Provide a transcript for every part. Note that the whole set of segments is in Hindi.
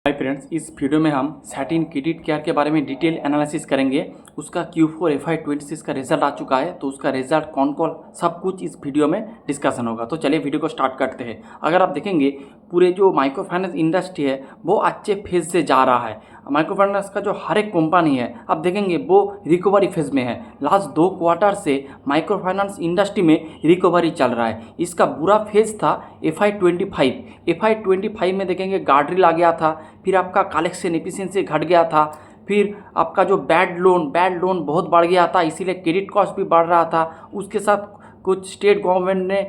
हाय फ्रेंड्स, इस वीडियो में हम सैटिन क्रेडिट केयर के बारे में डिटेल एनालिसिस करेंगे। उसका Q4 FY26 का रिजल्ट आ चुका है, तो उसका रिजल्ट कौन कौन सब कुछ इस वीडियो में डिस्कशन होगा। तो चलिए वीडियो को स्टार्ट करते हैं। अगर आप देखेंगे पूरे जो माइक्रो फाइनेंस इंडस्ट्री है वो अच्छे फेज से जा रहा है। माइक्रो फाइनेंस का जो हर एक कंपनी है आप देखेंगे वो रिकवरी फेज में है। लास्ट 2 क्वार्टर से माइक्रो फाइनेंस इंडस्ट्री में रिकवरी चल रहा है। इसका बुरा फेज था FY25 में देखेंगे गार्ड्रिल आ गया था, फिर आपका कलेक्शन एफिशिएंसी घट गया था, फिर आपका जो बैड लोन बहुत बढ़ गया था, इसीलिए क्रेडिट कॉस्ट भी बढ़ रहा था। उसके साथ कुछ स्टेट गवर्नमेंट ने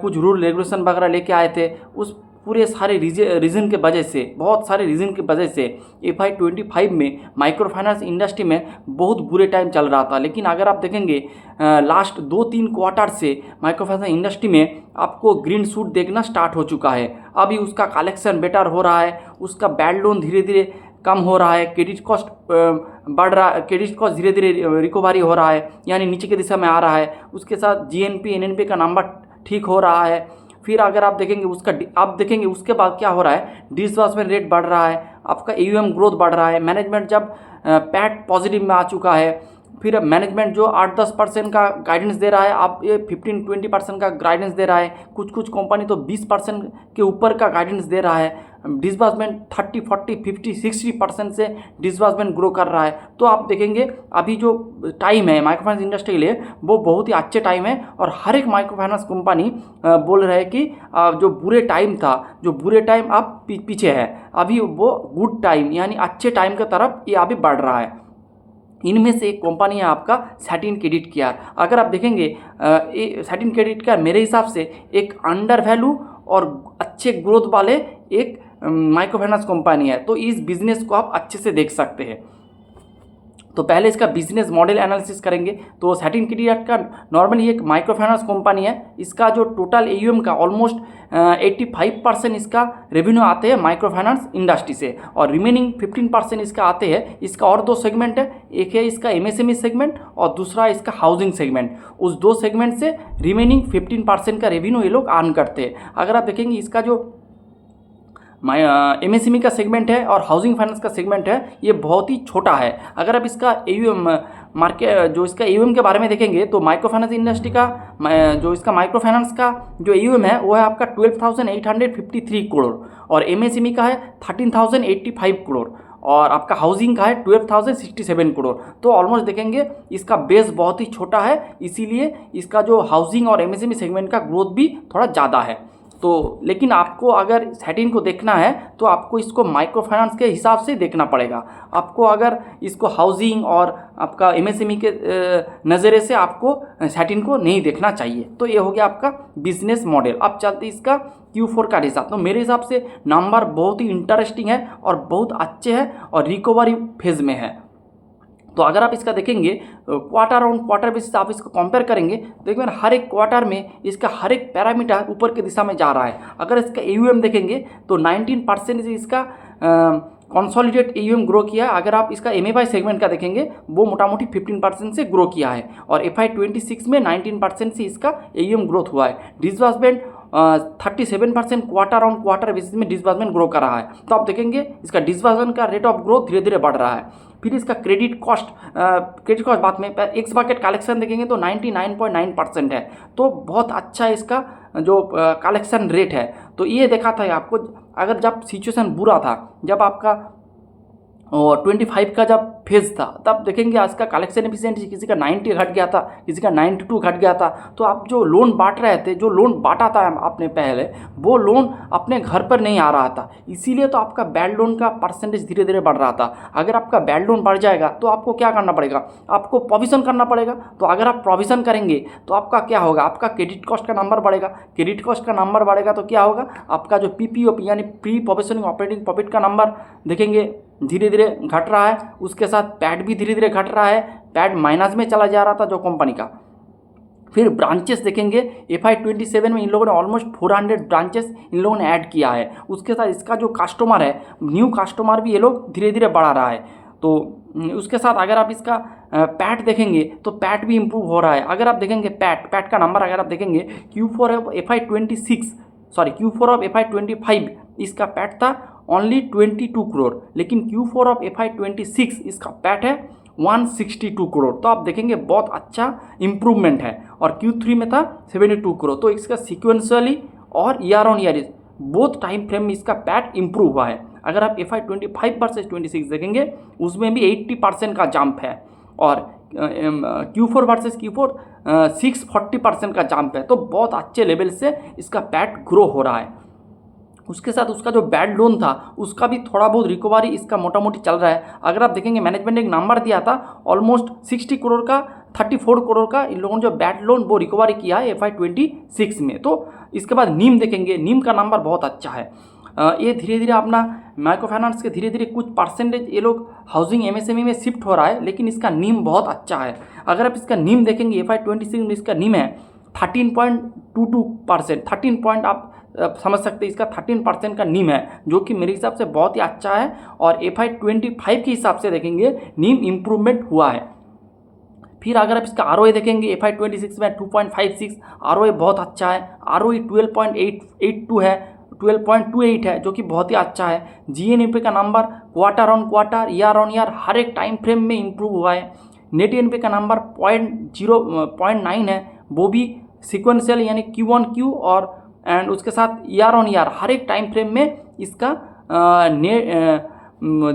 कुछ रूल रेगुलेशन वगैरह लेके आए थे। उस पूरे सारे रीज़न के वजह से, बहुत सारे रीज़न की वजह से FY25 में माइक्रो फाइनेंस इंडस्ट्री में बहुत बुरे टाइम चल रहा था। लेकिन अगर आप देखेंगे लास्ट 2-3 क्वार्टर से माइक्रो फाइनेंस इंडस्ट्री में आपको ग्रीन शूट देखना स्टार्ट हो चुका है। अभी उसका कलेक्शन बेटर हो रहा है, उसका बैड लोन धीरे धीरे कम हो रहा है, क्रेडिट कॉस्ट बढ़ रहा है, क्रेडिट कॉस्ट धीरे धीरे रिकवरी हो रहा है, यानी नीचे की दिशा में आ रहा है। उसके साथ GNP NNP का नंबर ठीक हो रहा है। फिर अगर आप देखेंगे उसके बाद क्या हो रहा है, डिसबर्समेंट रेट बढ़ रहा है, आपका AUM ग्रोथ बढ़ रहा है। मैनेजमेंट जब पैट पॉजिटिव में आ चुका है, फिर मैनेजमेंट जो 8-10% का गाइडेंस दे रहा है, आप ये 15-20% का गाइडेंस दे रहा है। कुछ कंपनी तो 20% के ऊपर का गाइडेंस दे रहा है। डिसबर्समेंट 30-40-50-60% से डिसबर्समेंट ग्रो कर रहा है। तो आप देखेंगे अभी जो टाइम है माइक्रो फाइनेंस इंडस्ट्री के लिए वो बहुत ही अच्छे टाइम है। और हर एक माइक्रो फाइनेंस कंपनी बोल रहे हैं कि जो बुरे टाइम था, जो बुरे टाइम अब पीछे है, अभी वो गुड टाइम यानी अच्छे टाइम की तरफ ये अभी बढ़ रहा है। इनमें से एक कंपनी है आपका सैटिन क्रेडिट केयर। अगर आप देखेंगे सैटिन क्रेडिट केयर मेरे हिसाब से एक अंडर वैल्यू और अच्छे ग्रोथ वाले एक माइक्रो फाइनेंस कंपनी है। तो इस बिजनेस को आप अच्छे से देख सकते हैं। तो पहले इसका बिजनेस मॉडल एनालिसिस करेंगे। तो सैटिन क्रेडिट का नॉर्मली एक माइक्रो फाइनेंस कंपनी है। इसका जो टोटल AUM का ऑलमोस्ट 85% इसका रेवेन्यू आते हैं माइक्रो फाइनेंस इंडस्ट्री से, और रिमेनिंग 15% इसका आते हैं। इसका और 2 सेगमेंट है, एक है इसका MSME सेगमेंट और दूसरा इसका हाउसिंग सेगमेंट। उस 2 सेगमेंट से रिमेनिंग 15% का रेवेन्यू ये लोग अर्न करते हैं। अगर आप देखेंगे इसका जो MSME का सेगमेंट है और हाउसिंग फाइनेंस का सेगमेंट है, ये बहुत ही छोटा है। अगर आप इसका AUM मार्केट जो इसका AUM के बारे में देखेंगे तो माइक्रो फाइनेंस इंडस्ट्री का जो इसका माइक्रो फाइनेंस का जो AUM है वो है आपका 12,853 करोड़, और MSME का है 13,085 करोड़, और आपका हाउसिंग का है 12,067 करोड़। तो ऑलमोस्ट देखेंगे इसका बेस बहुत ही छोटा है, इसीलिए इसका जो हाउसिंग और MSME सेगमेंट का ग्रोथ भी थोड़ा ज़्यादा है। तो लेकिन आपको अगर सैटिन को देखना है तो आपको इसको माइक्रो फाइनेंस के हिसाब से देखना पड़ेगा। आपको अगर इसको हाउसिंग और आपका MSME के नज़रिए से आपको सैटिन को नहीं देखना चाहिए। तो ये हो गया आपका बिजनेस मॉडल। अब चलते इसका Q4 का रिजल्ट। तो मेरे हिसाब से नंबर बहुत ही इंटरेस्टिंग है और बहुत अच्छे हैं और रिकवरी फेज में है। तो अगर आप इसका देखेंगे क्वार्टर ऑन क्वार्टर बेसिस आप इसको कंपेयर करेंगे, देखिए हर एक क्वार्टर में इसका हर एक पैरामीटर ऊपर की दिशा में जा रहा है। अगर इसका AUM देखेंगे तो 19% से इसका कंसोलिडेट AUM ग्रो किया है। अगर आप इसका MFI सेगमेंट का देखेंगे वो मोटा मोटी 15% से ग्रो किया है, और FY26 में 19% से इसका AUM ग्रोथ हुआ है। Disbursement 37% quarter on quarter basis में डिसबर्समेंट ग्रो कर रहा है। तो आप देखेंगे इसका डिसबर्समेंट का रेट ऑफ ग्रोथ धीरे धीरे बढ़ रहा है। फिर इसका क्रेडिट कॉस्ट बात में एक्स बकेट कलेक्शन देखेंगे तो 99.9% है। तो बहुत अच्छा इसका जो कलेक्शन रेट है। तो ये देखा था आपको, अगर जब सिचुएशन बुरा था, जब आपका 25 का जब फेज था, तब देखेंगे आज का कलेक्शन एफिशिएंसी किसी का 90 घट गया था, किसी का 92 घट गया था। तो आप जो लोन बांट रहे थे, जो लोन बांटा था आपने पहले, वो लोन अपने घर पर नहीं आ रहा था, इसीलिए तो आपका बैड लोन का परसेंटेज धीरे धीरे बढ़ रहा था। अगर आपका बैड लोन बढ़ जाएगा तो आपको क्या करना पड़ेगा, आपको प्रोविजन करना पड़ेगा। तो अगर आप प्रोविजन करेंगे तो आपका क्या होगा, आपका क्रेडिट कॉस्ट का नंबर बढ़ेगा। क्रेडिट कॉस्ट का नंबर बढ़ेगा तो क्या होगा, आपका जो PPOP यानी प्री प्रोविजनिंग ऑपरेटिंग प्रॉफिट का नंबर देखेंगे धीरे धीरे घट रहा है। उसके साथ पैड भी धीरे धीरे घट रहा है, पैड माइनस में चला जा रहा था जो कंपनी का। फिर ब्रांचेस देखेंगे FY27 में इन लोगों ने ऑलमोस्ट 400 ब्रांचेस इन लोगों ने ऐड किया है। उसके साथ इसका जो कस्टमर है, न्यू कस्टमर भी ये लोग धीरे धीरे बढ़ा रहा है। तो उसके साथ अगर आप इसका पैट देखेंगे तो पैट भी इम्प्रूव हो रहा है। अगर आप देखेंगे पैट का नंबर अगर आप देखेंगे Q4 ऑफ FY25 इसका पैट था ओनली 22 करोड़, लेकिन Q4 ऑफ FY26 इसका पैट है 162 करोड़। तो आप देखेंगे बहुत अच्छा इम्प्रूवमेंट है। और Q3 में था 72 करोड़। तो इसका सिक्वेंसली और year on year both time frame में इसका पैट इम्प्रूव हुआ है। अगर आप FY25 वर्सेज 26 देखेंगे उसमें भी 80% का जंप है, और Q4 वर्सेज Q4 640% का जंप है। तो बहुत अच्छे लेवल से इसका पैट ग्रो हो रहा है। उसके साथ उसका जो बैड लोन था उसका भी थोड़ा बहुत रिकवरी इसका मोटा मोटी चल रहा है। अगर आप देखेंगे मैनेजमेंट ने एक नंबर दिया था ऑलमोस्ट 60 करोड़ का, 34 करोड़ का इन लोगों ने जो बैड लोन वो रिकवरी किया है FY26 में। तो इसके बाद नीम देखेंगे, नीम का नंबर बहुत अच्छा है। ये धीरे धीरे अपना माइक्रो फाइनेंस के धीरे धीरे कुछ परसेंटेज ये लोग हाउसिंग MSME में शिफ्ट हो रहा है, लेकिन इसका नीम बहुत अच्छा है। अगर आप इसका नीम देखेंगे FY26 में इसका नीम है 13.22%। 13 पॉइंट आप समझ सकते हैं, इसका 13% का नीम है, जो कि मेरे हिसाब से बहुत ही अच्छा है। और FY25 के हिसाब से देखेंगे नीम इम्प्रूवमेंट हुआ है। फिर अगर आप इसका ROA देखेंगे FY26 में 2.56, ROA बहुत अच्छा है। ROE 12.82 है, 12.28 है, जो कि बहुत ही अच्छा है। GNPA का number quarter on quarter, year on year हर एक टाइम फ्रेम में इम्प्रूव हुआ है। नेट NPA का नंबर 0.9 है, वो भी सिक्वेंशियल यानी Q1Q और एंड उसके साथ ईयर ऑन ईयर हर एक टाइम फ्रेम में इसका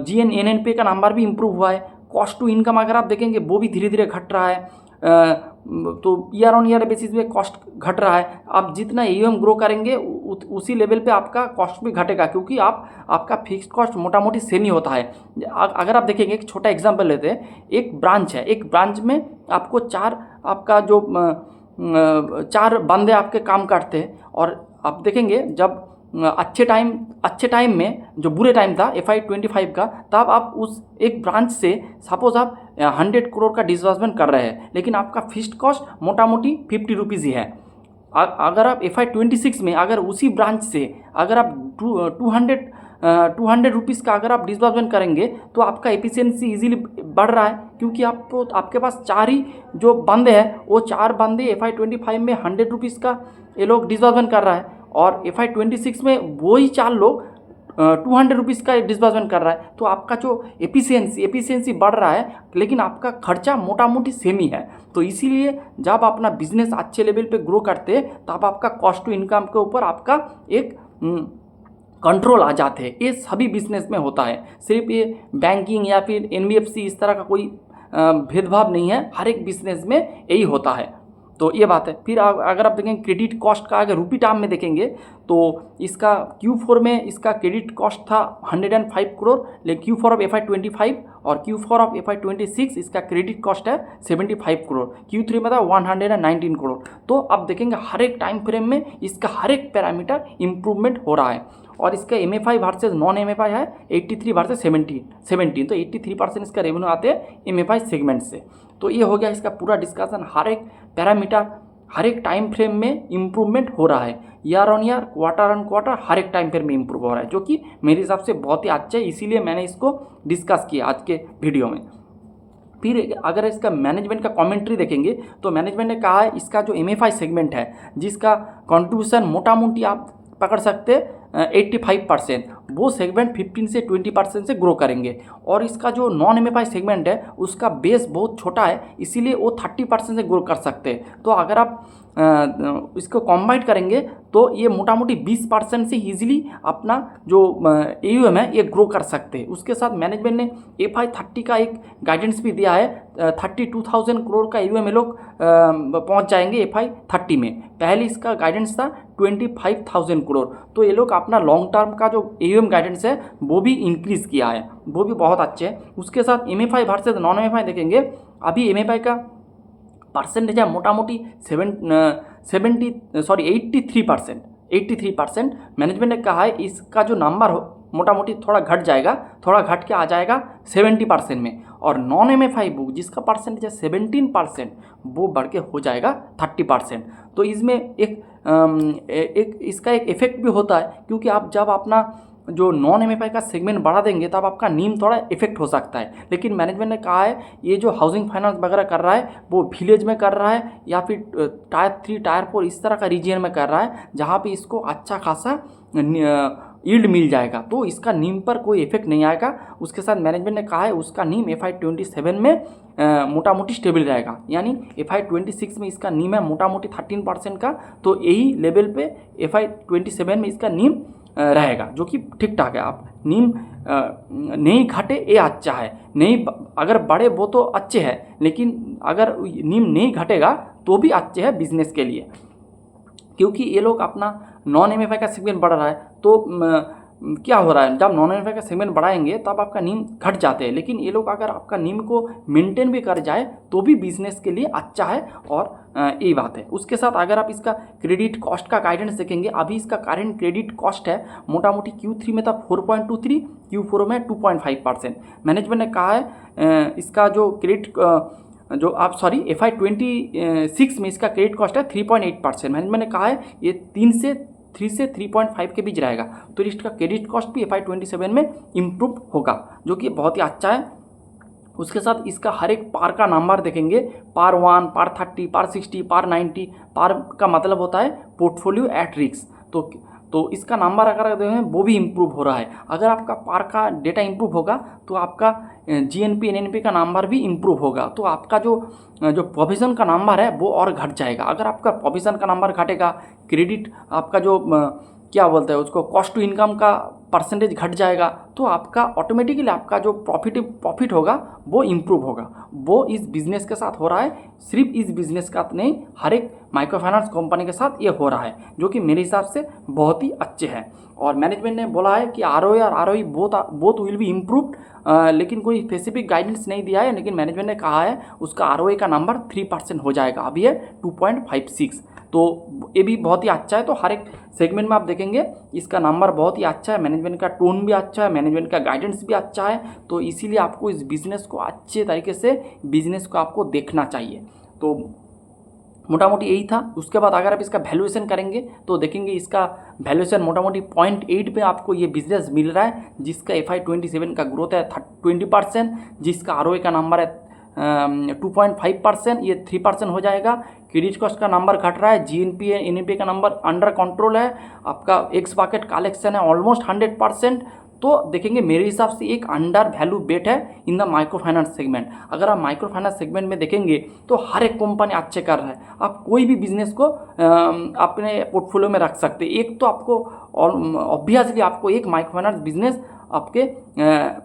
GNPA का नंबर भी इम्प्रूव हुआ है। कॉस्ट टू इनकम अगर आप देखेंगे वो भी धीरे धीरे घट रहा है। तो ईयर ऑन ईयर बेसिस पे कॉस्ट घट रहा है। आप जितना AUM ग्रो करेंगे उसी लेवल पे आपका कॉस्ट भी घटेगा, क्योंकि आपका फिक्स्ड कॉस्ट मोटा मोटी सेम ही होता है। अगर आप देखेंगे एक छोटा एग्जांपल लेते हैं, एक ब्रांच है, एक ब्रांच में आपको चार बंदे आपके काम करते हैं। और आप देखेंगे जब अच्छे टाइम में जो बुरे टाइम था FY25 का, तब आप उस एक ब्रांच से सपोज आप 100 करोड़ का डिसबर्समेंट कर रहे हैं, लेकिन आपका फिक्स्ड कॉस्ट मोटा मोटी 50 रुपीज़ ही है। अगर आप FY26 में अगर उसी ब्रांच से अगर आप 200 रुपीज़ का अगर आप डिसबर्समेंट करेंगे तो आपका एफिशिएंसी इजीली बढ़ रहा है, क्योंकि आपके पास 4 ही जो बंदे हैं वो 4 बंदे FY25 में 100 रुपीज़ का ये लोग डिसबर्समेंट कर रहा है, और FY26 में वही 4 लोग 200 रुपीज़ का डिसबर्समेंट कर रहा है। तो आपका जो एफिशिएंसी बढ़ रहा है, लेकिन आपका खर्चा मोटा मोटी सेम ही है। तो इसीलिए जब अपना बिजनेस अच्छे लेवल पे ग्रो करते हैं तब आपका कॉस्ट टू इनकम के ऊपर आपका एक कंट्रोल आ जाते हैं। ये सभी बिजनेस में होता है, सिर्फ ये बैंकिंग या फिर NBFC इस तरह का कोई भेदभाव नहीं है, हर एक बिजनेस में यही होता है। तो ये बात है। फिर अगर आप देखेंगे क्रेडिट कॉस्ट का अगर रूपी टर्म में देखेंगे तो इसका Q4 में इसका क्रेडिट कॉस्ट था 105 करोड़, लेकिन Q4 ऑफ FY25 और Q4 ऑफ FY26 इसका क्रेडिट कॉस्ट है 75 करोड़। Q3 में था 119 करोड़। तो आप देखेंगे हर एक टाइम फ्रेम में इसका हर एक पैरामीटर इम्प्रूवमेंट हो रहा है। और इसका MFI वर्सेज नॉन MFI है 83 वर्सेज 17। तो 83% इसका रेवेन्यू आते हैं MFI सेगमेंट से। तो ये हो गया इसका पूरा डिस्कशन। हर एक पैरामीटर हर एक टाइम फ्रेम में इम्प्रूवमेंट हो रहा है, year on year quarter on quarter हर एक टाइम फ्रेम में इम्प्रूव हो रहा है, जो कि मेरे हिसाब से बहुत ही अच्छा है। इसीलिए मैंने इसको डिस्कस किया आज के वीडियो में। फिर अगर इसका मैनेजमेंट का कमेंट्री देखेंगे तो मैनेजमेंट ने कहा है इसका जो MFI सेगमेंट है जिसका कंट्रीब्यूशन मोटा मोटी आप पकड़ सकते 85%, वो सेगमेंट 15 से 20% से ग्रो करेंगे। और इसका जो नॉन MFI सेगमेंट है उसका बेस बहुत छोटा है, इसीलिए वो 30% से ग्रो कर सकते हैं। तो अगर आप इसको कॉम्बाइन करेंगे तो ये मोटा मोटी 20% से ईजिली अपना जो AUM है ये ग्रो कर सकते हैं। उसके साथ मैनेजमेंट ने FY30 का एक गाइडेंस भी दिया है, 32,000 करोड़ का AUM ये लोग पहुंच जाएंगे FY30 में। पहले इसका गाइडेंस था 25,000 करोड़। तो ये लोग अपना लॉन्ग टर्म का जो AUM गाइडेंस है वो भी इंक्रीज़ किया है, वो भी बहुत अच्छे है। उसके साथ MFI वर्सेस नॉन MFI देखेंगे, अभी MFI का परसेंटेज है मोटा मोटी 83%। मैनेजमेंट ने कहा है इसका जो नंबर मोटा मोटी थोड़ा घट जाएगा, थोड़ा घट के आ जाएगा 70% में। और नॉन MFI बुक जिसका परसेंटेज है 17% वो बढ़ के हो जाएगा 30%। तो इसमें एक इसका एक इफेक्ट भी होता है, क्योंकि आप जब अपना जो नॉन MFI का सेगमेंट बढ़ा देंगे तब आपका नीम थोड़ा इफेक्ट हो सकता है। लेकिन मैनेजमेंट ने कहा है ये जो हाउसिंग फाइनेंस वगैरह कर रहा है वो विलेज में कर रहा है या फिर टायर 3 टायर 4 इस तरह का रीजन में कर रहा है, जहाँ पे इसको अच्छा खासा यील्ड मिल जाएगा तो इसका नीम पर कोई इफेक्ट नहीं आएगा। उसके साथ मैनेजमेंट ने कहा है उसका नीम FY27 में मोटा मोटी स्टेबल रहेगा, यानी FY26 में इसका नीम है मोटा मोटी 13% का, तो यही लेवल पे FY27 में इसका नीम रहेगा, जो कि ठीक ठाक है। आप नीम नहीं घटे ये अच्छा है, नहीं अगर बढ़े वो तो अच्छे है, लेकिन अगर नीम नहीं घटेगा तो भी अच्छे है बिजनेस के लिए, क्योंकि ये लोग अपना नॉन MFI का सेगमेंट बढ़ रहा है। तो क्या हो रहा है, जब नॉन MFI का सेगमेंट बढ़ाएंगे तब आपका नीम घट जाते हैं, लेकिन ये लोग अगर आपका नीम को मेंटेन भी कर जाए तो भी बिजनेस के लिए अच्छा है, और ये बात है। उसके साथ अगर आप इसका क्रेडिट कॉस्ट का गाइडेंस देखेंगे, अभी इसका करंट क्रेडिट कॉस्ट है मोटा मोटी Q3 में था 4.23, Q4 में 2.5%। मैनेजमेंट ने कहा है इसका जो क्रेडिट FY26 में इसका क्रेडिट कॉस्ट है 3.8%। मैनेजमेंट ने कहा है ये 3 से 3.5 के बीच रहेगा, तो इसका क्रेडिट कॉस्ट भी FY27 में इम्प्रूव होगा, जो कि बहुत ही अच्छा है। उसके साथ इसका हर एक पार का नंबर देखेंगे, पार 1, पार 30, पार 60, पार 90। पार का मतलब होता है पोर्टफोलियो एट रिस्क, तो इसका नंबर अगर देखें वो भी इम्प्रूव हो रहा है। अगर आपका पार का डेटा इम्प्रूव होगा तो आपका GNP NNP का नंबर भी इम्प्रूव होगा, तो आपका जो प्रोविज़न का नंबर है वो और घट जाएगा। अगर आपका प्रोविज़न का नंबर घटेगा, क्रेडिट आपका जो क्या बोलते हैं उसको कॉस्ट टू इनकम का परसेंटेज घट जाएगा, तो आपका ऑटोमेटिकली आपका जो प्रॉफिट होगा वो इम्प्रूव होगा। वो इस बिज़नेस के साथ हो रहा है, सिर्फ इस बिज़नेस का नहीं, हर एक माइक्रो फाइनेंस कंपनी के साथ ये हो रहा है, जो कि मेरे हिसाब से बहुत ही अच्छे हैं। और मैनेजमेंट ने बोला है कि ROA और ROE both will be improved, लेकिन कोई स्पेसिफिक गाइडेंस नहीं दिया है, लेकिन मैनेजमेंट ने कहा है उसका ROA का नंबर 3% हो जाएगा, अभी है 2.56, तो ये भी बहुत ही अच्छा है। तो हर एक सेगमेंट में आप देखेंगे इसका नंबर बहुत ही अच्छा है, मैनेजमेंट का टोन भी अच्छा है, मैनेजमेंट का गाइडेंस भी अच्छा है, तो इसीलिए आपको इस बिज़नेस को अच्छे तरीके से बिज़नेस को आपको देखना चाहिए। तो मोटा मोटी यही था। उसके बाद अगर आप इसका वैल्यूएशन करेंगे तो देखेंगे इसका वैल्यूएशन मोटा मोटी 0.8 पे आपको ये बिजनेस मिल रहा है, जिसका FY27 का ग्रोथ है 20%, जिसका ROA का नंबर है 2.5%, ये 3% हो जाएगा। क्रेडिट कॉस्ट का नंबर घट रहा है, GNP NNP का नंबर अंडर कंट्रोल है, आपका एक्स बाकेट कलेक्शन है ऑलमोस्ट 100%। तो देखेंगे मेरे हिसाब से एक अंडर वैल्यू बेट है in the micro finance segment. अगर आप माइक्रो फाइनेंस सेगमेंट में देखेंगे तो हर एक कंपनी अच्छे कर रहा है, आप कोई भी बिजनेस को अपने पोर्टफोलियो में रख सकते हैं। एक तो आपको ऑब्वियसली आपको एक माइक्रो फाइनेंस बिजनेस आपके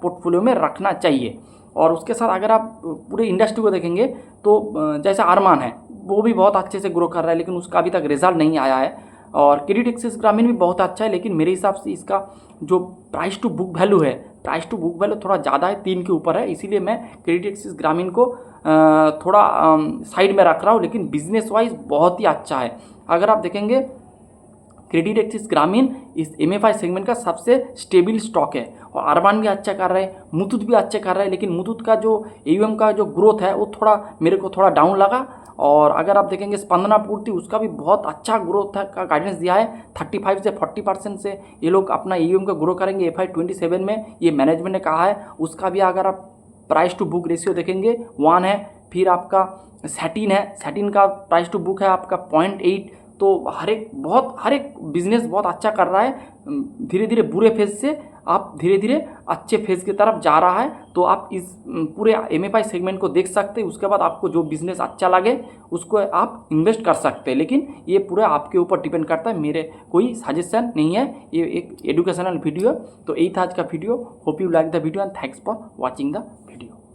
पोर्टफोलियो में रखना चाहिए। और उसके साथ अगर आप पूरे इंडस्ट्री को देखेंगे तो जैसे अरमान है वो भी बहुत अच्छे से ग्रो कर रहा है, लेकिन उसका अभी तक रिजल्ट नहीं आया है। और क्रेडिट एक्सिस ग्रामीण भी बहुत अच्छा है, लेकिन मेरे हिसाब से इसका जो प्राइस टू बुक वैल्यू है, प्राइस टू बुक वैल्यू थोड़ा ज़्यादा है, 3 के ऊपर है, इसीलिए मैं क्रेडिट एक्सिस ग्रामीण को थोड़ा साइड में रख रहा हूँ। लेकिन बिजनेस वाइज बहुत ही अच्छा है। अगर आप देखेंगे क्रेडिट एक्सिस ग्रामीण इस MFI सेगमेंट का सबसे स्टेबल स्टॉक है, और अरमान भी अच्छा कर रहे हैं, मुथूट भी अच्छे कर रहे हैं, लेकिन मुथूट का जो AUM का जो ग्रोथ है वो थोड़ा मेरे को थोड़ा डाउन लगा। और अगर आप देखेंगे स्पंदना पूर्ति, उसका भी बहुत अच्छा ग्रोथ का गाइडेंस दिया है, 35 से 40% से ये लोग अपना AUM का ग्रो करेंगे FY27 में, ये मैनेजमेंट ने कहा है। उसका भी अगर आप प्राइस टू बुक रेशियो देखेंगे 1 है। फिर आपका सैटिन है, सैटिन का प्राइस टू बुक है आपका 0.8। तो हर एक बिजनेस बहुत अच्छा कर रहा है, धीरे धीरे बुरे फेज से आप धीरे धीरे अच्छे फेज की तरफ जा रहा है। तो आप इस पूरे MFI सेगमेंट को देख सकते हैं, उसके बाद आपको जो बिज़नेस अच्छा लगे उसको आप इन्वेस्ट कर सकते हैं, लेकिन ये पूरा आपके ऊपर डिपेंड करता है, मेरे कोई सजेशन नहीं है, ये एक एजुकेशनल वीडियो। तो यही था आज का video. Hope you like the video and thanks for watching the video.